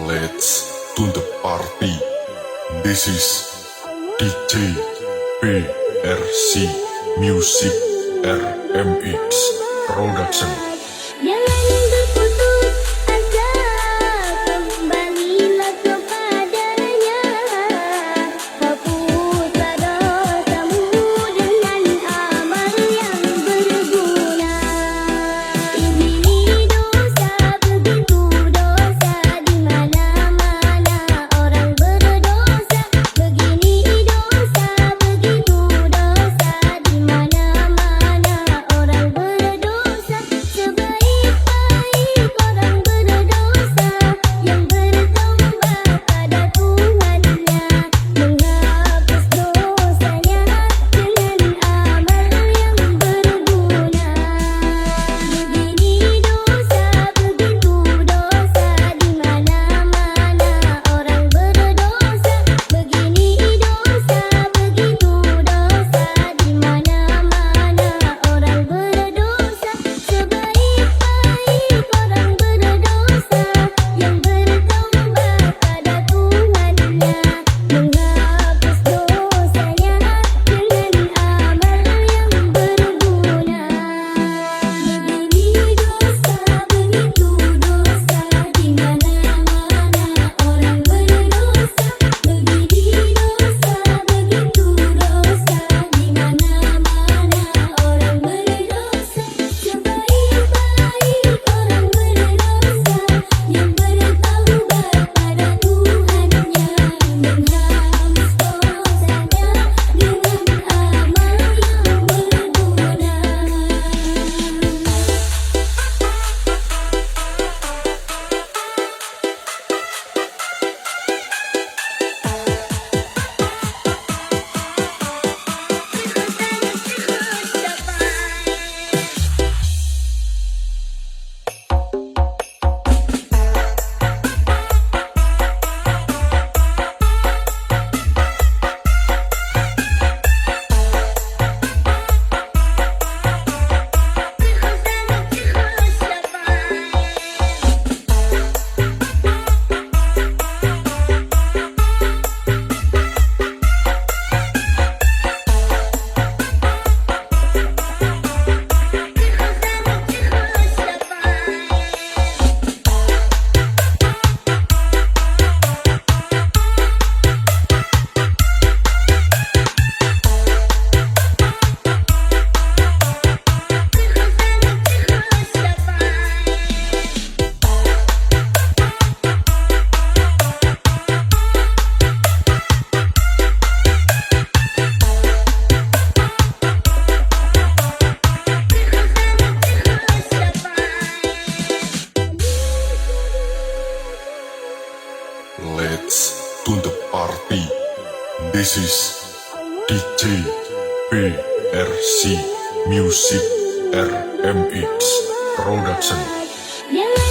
Let's to the party. This is DJ PRC Music RMX Production. Jangan berputus asa, kembalilah kepadanya. Hapuslah dosamu dengan amal yang berguna. Ini dosa begitu dosa, di mana-mana orang berdosa. Begini dosa begitu dosa, di mana-mana orang berdosa. Sebaik-baik orang berdosa yang bertobat pada Tuhannya, menghapus dosanya dengan amal yang berguna. Begini dosa begitu dosa, di mana-mana orang berdosa. Begini dosa begitu dosa, di mana-mana orang berdosa. Sebaik-baik orang berdosa yang bertobat pada Tuhannya, menghapus dosanya dengan amal yang berguna. Begini dosa begitu dosa, di mana-mana orang berdosa. Begini dosa begitu dosa, di mana-mana orang berdosa. Sebaik-baik orang berdosa yang bertaubat pada Tuhannya, menghapus dosanya dengan amal yang berguna. Let's to the party. This is DJ PRC Music RMX Production. Jangan